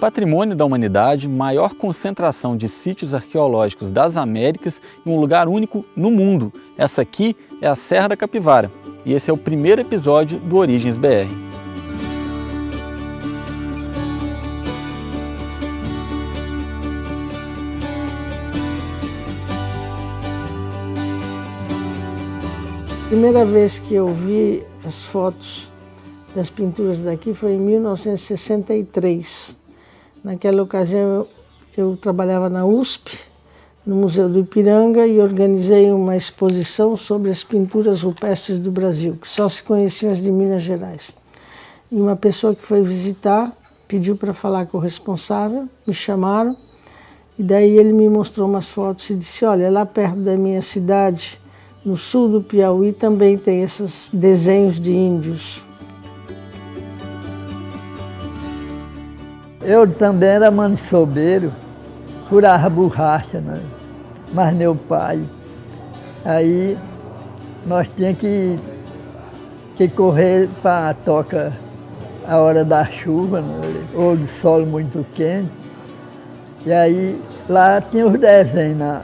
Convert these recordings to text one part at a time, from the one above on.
patrimônio da humanidade, maior concentração de sítios arqueológicos das Américas e um lugar único no mundo. Essa aqui é a Serra da Capivara e esse é o primeiro episódio do Origens BR. A primeira vez que eu vi as fotos das pinturas daqui foi em 1963. Naquela ocasião eu trabalhava na USP, no Museu do Ipiranga, e organizei uma exposição sobre as pinturas rupestres do Brasil, que só se conheciam as de Minas Gerais. E uma pessoa que foi visitar pediu para falar com o responsável, me chamaram, e daí ele me mostrou umas fotos e disse: olha, lá perto da minha cidade, no sul do Piauí, também tem esses desenhos de índios. Eu também era maniçobeiro, furava borracha, né? Mas meu pai, aí nós tínhamos que correr para a toca a hora da chuva, né? Ou do solo muito quente. E aí lá tinha os desenhos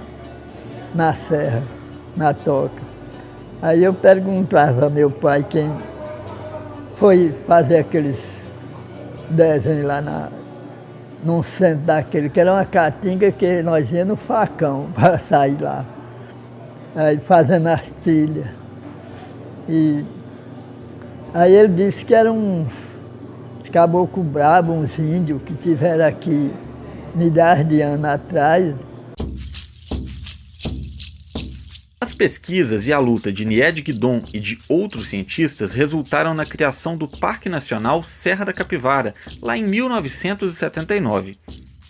na serra, na toca. Aí eu perguntava ao meu pai quem foi fazer aqueles desenhos lá num centro daquele, que era uma caatinga que nós íamos no facão para sair lá. Aí fazendo as trilhas. E aí ele disse que eram uns caboclos bravos, uns índios que tiveram aqui milhares de anos atrás. As pesquisas e a luta de Nied Guidon e de outros cientistas resultaram na criação do Parque Nacional Serra da Capivara, lá em 1979.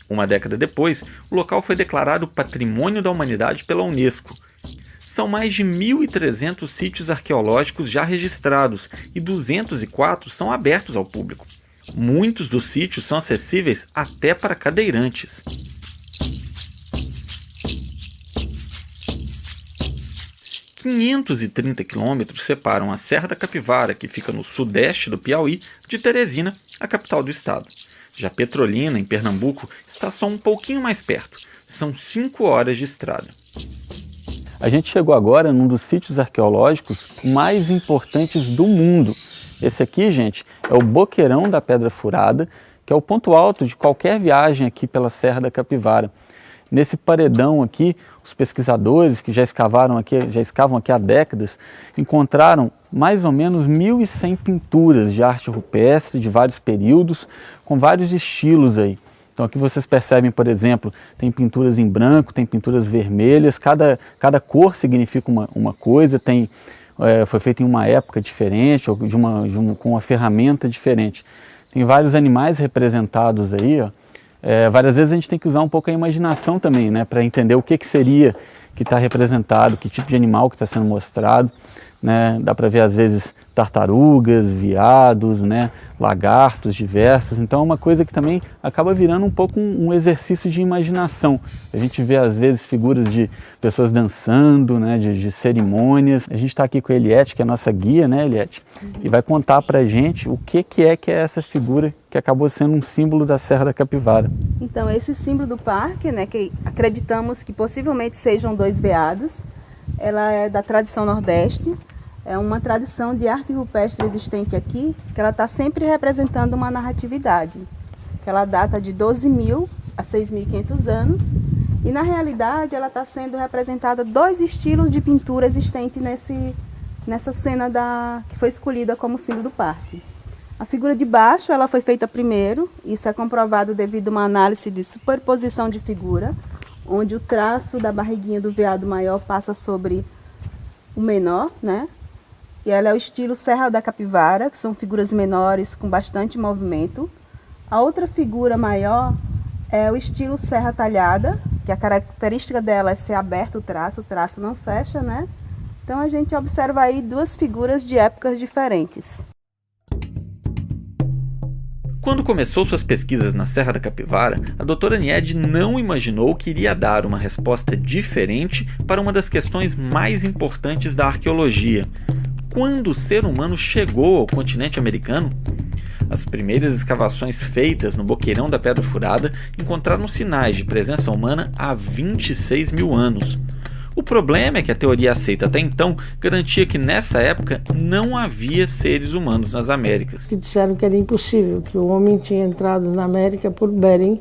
Uma década depois, o local foi declarado Patrimônio da Humanidade pela Unesco. São mais de 1.300 sítios arqueológicos já registrados e 204 são abertos ao público. Muitos dos sítios são acessíveis até para cadeirantes. – 530 quilômetros separam a Serra da Capivara, que fica no sudeste do Piauí, de Teresina, a capital do estado. Já Petrolina, em Pernambuco, está só um pouquinho mais perto. São 5 horas de estrada. A gente chegou agora num dos sítios arqueológicos mais importantes do mundo. Esse aqui, gente, é o Boqueirão da Pedra Furada, que é o ponto alto de qualquer viagem aqui pela Serra da Capivara. Nesse paredão aqui, os pesquisadores que já escavam aqui há décadas, encontraram mais ou menos 1.100 pinturas de arte rupestre de vários períodos, com vários estilos aí. Então aqui vocês percebem, por exemplo, tem pinturas em branco, tem pinturas vermelhas, cada cor significa uma coisa, foi feito em uma época diferente, ou com uma ferramenta diferente. Tem vários animais representados aí, ó. Várias vezes a gente tem que usar um pouco a imaginação também, né, para entender o que seria que está representado, que tipo de animal que está sendo mostrado, né? Dá para ver às vezes tartarugas, veados, né, lagartos diversos. Então é uma coisa que também acaba virando um pouco um exercício de imaginação. A gente vê às vezes figuras de pessoas dançando, né, de cerimônias. A gente está aqui com a Eliette, que é a nossa guia, né, Eliette? E vai contar para a gente o que é essa figura que acabou sendo um símbolo da Serra da Capivara. Então, esse símbolo do parque, né, que acreditamos que possivelmente sejam 2 veados, ela é da tradição nordeste. É uma tradição de arte rupestre existente aqui, que ela está sempre representando uma narratividade, que ela data de 12.000 a 6.500 anos, e na realidade ela está sendo representada 2 estilos de pintura existente nessa cena que foi escolhida como símbolo do parque. A figura de baixo ela foi feita primeiro, isso é comprovado devido a uma análise de superposição de figura, onde o traço da barriguinha do veado maior passa sobre o menor, né? E ela é o estilo Serra da Capivara, que são figuras menores com bastante movimento. A outra figura maior é o estilo Serra Talhada, que a característica dela é ser aberto o traço não fecha, né? Então a gente observa aí 2 figuras de épocas diferentes. Quando começou suas pesquisas na Serra da Capivara, a doutora Nied não imaginou que iria dar uma resposta diferente para uma das questões mais importantes da arqueologia: quando o ser humano chegou ao continente americano? As primeiras escavações feitas no Boqueirão da Pedra Furada encontraram sinais de presença humana há 26 mil anos. O problema é que a teoria aceita até então garantia que nessa época não havia seres humanos nas Américas. Que disseram que era impossível, que o homem tinha entrado na América por Bering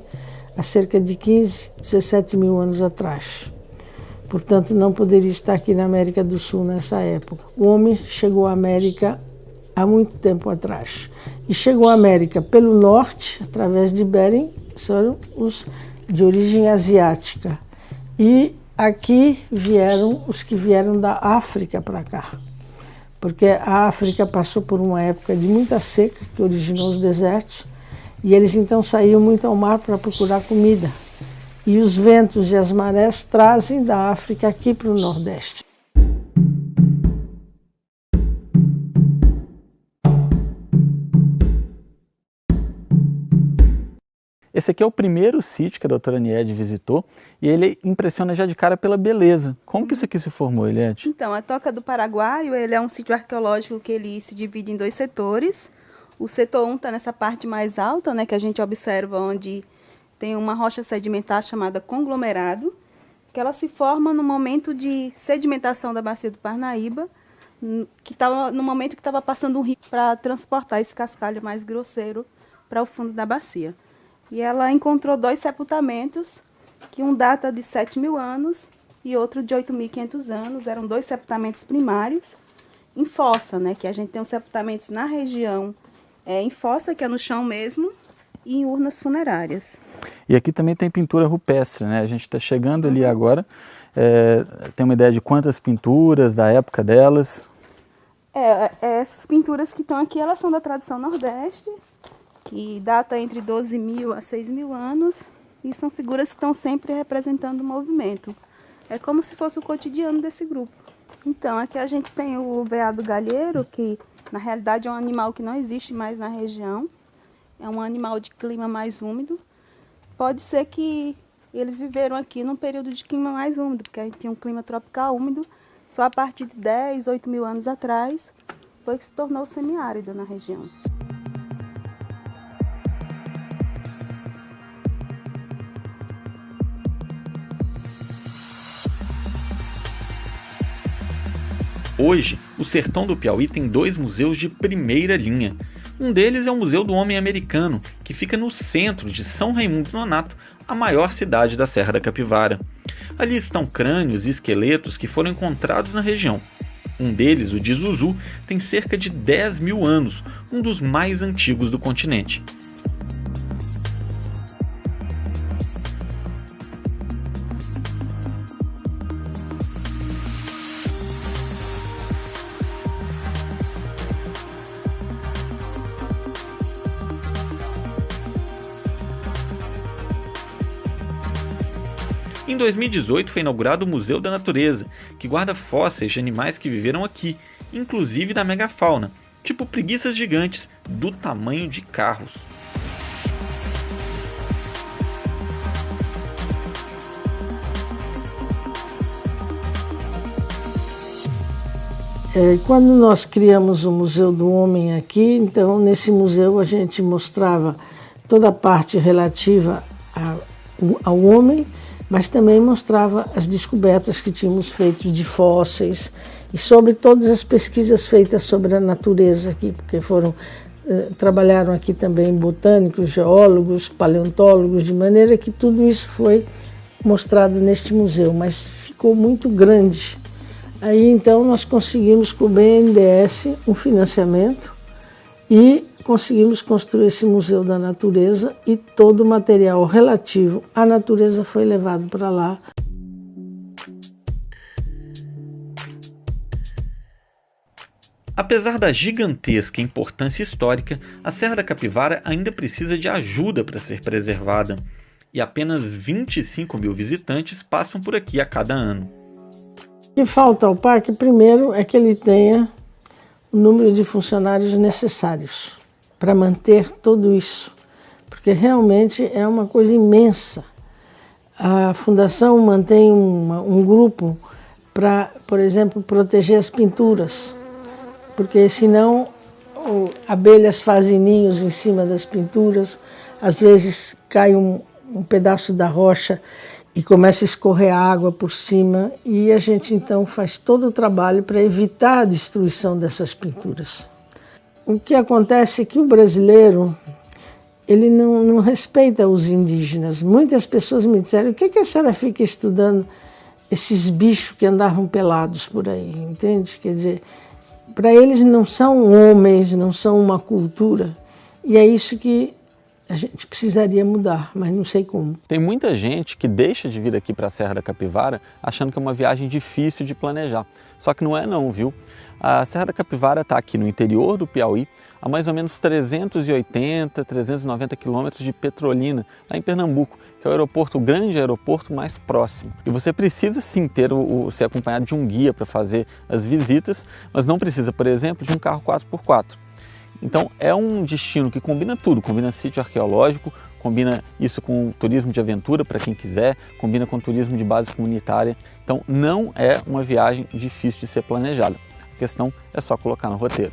há cerca de 15, 17 mil anos atrás. Portanto, não poderia estar aqui na América do Sul nessa época. O homem chegou à América há muito tempo atrás. E chegou à América pelo norte, através de Bering, são os de origem asiática. E aqui vieram os que vieram da África para cá. Porque a África passou por uma época de muita seca, que originou os desertos, e eles então saíam muito ao mar para procurar comida. E os ventos e as marés trazem da África aqui para o Nordeste. Esse aqui é o primeiro sítio que a doutora Niede visitou e ele impressiona já de cara pela beleza. Como que isso aqui se formou, Eliette? Então, a Toca do Paraguaio, ele é um sítio arqueológico que ele se divide em 2 setores. O setor 1 está nessa parte mais alta, né, que a gente observa, onde tem uma rocha sedimentar chamada conglomerado, que ela se forma no momento de sedimentação da bacia do Parnaíba, que estava no momento que estava passando um rio para transportar esse cascalho mais grosseiro para o fundo da bacia. E ela encontrou 2 sepultamentos, que um data de 7 mil anos e outro de 8.500 anos. Eram 2 sepultamentos primários em fossa, né? Que a gente tem os sepultamentos na região em fossa, que é no chão mesmo, e em urnas funerárias. E aqui também tem pintura rupestre, né? A gente está chegando ali agora. Tem uma ideia de quantas pinturas, da época delas? Essas pinturas que estão aqui, elas são da tradição nordeste, que data entre 12 mil a 6 mil anos, e são figuras que estão sempre representando o movimento. É como se fosse o cotidiano desse grupo. Então, aqui a gente tem o veado galheiro, que na realidade é um animal que não existe mais na região. É um animal de clima mais úmido. Pode ser que eles viveram aqui num período de clima mais úmido, porque a gente tinha um clima tropical úmido. Só a partir de 10, 8 mil anos atrás foi que se tornou semiárido na região. Hoje, o sertão do Piauí tem 2 museus de primeira linha. Um deles é o Museu do Homem Americano, que fica no centro de São Raimundo Nonato, a maior cidade da Serra da Capivara. Ali estão crânios e esqueletos que foram encontrados na região. Um deles, o de Zuzu, tem cerca de 10 mil anos, um dos mais antigos do continente. Em 2018 foi inaugurado o Museu da Natureza, que guarda fósseis de animais que viveram aqui, inclusive da megafauna, tipo preguiças gigantes do tamanho de carros. Quando nós criamos o Museu do Homem aqui, então nesse museu a gente mostrava toda a parte relativa ao homem, mas também mostrava as descobertas que tínhamos feito de fósseis e sobre todas as pesquisas feitas sobre a natureza aqui, porque trabalharam aqui também botânicos, geólogos, paleontólogos, de maneira que tudo isso foi mostrado neste museu, mas ficou muito grande. Aí então nós conseguimos com o BNDES um financiamento e conseguimos construir esse Museu da Natureza e todo o material relativo à natureza foi levado para lá. Apesar da gigantesca importância histórica, a Serra da Capivara ainda precisa de ajuda para ser preservada, e apenas 25 mil visitantes passam por aqui a cada ano. O que falta ao parque, primeiro, é que ele tenha o número de funcionários necessários para manter tudo isso, porque realmente é uma coisa imensa. A Fundação mantém um grupo para, por exemplo, proteger as pinturas. porque senão abelhas fazem ninhos em cima das pinturas, às vezes cai um pedaço da rocha e começa a escorrer água por cima, e a gente então faz todo o trabalho para evitar a destruição dessas pinturas. O que acontece é que o brasileiro, ele não respeita os indígenas. Muitas pessoas me disseram: o que a senhora fica estudando esses bichos que andavam pelados por aí, entende? Quer dizer, para eles não são homens, não são uma cultura, e é isso que a gente precisaria mudar, mas não sei como. Tem muita gente que deixa de vir aqui para a Serra da Capivara achando que é uma viagem difícil de planejar. Só que não é não, viu? A Serra da Capivara está aqui no interior do Piauí, a mais ou menos 380, 390 quilômetros de Petrolina, lá em Pernambuco, que é o grande aeroporto mais próximo. E você precisa sim ser acompanhado de um guia para fazer as visitas, mas não precisa, por exemplo, de um carro 4x4. Então é um destino que combina tudo, combina sítio arqueológico, combina isso com turismo de aventura para quem quiser, combina com turismo de base comunitária. Então não é uma viagem difícil de ser planejada. A questão é só colocar no roteiro.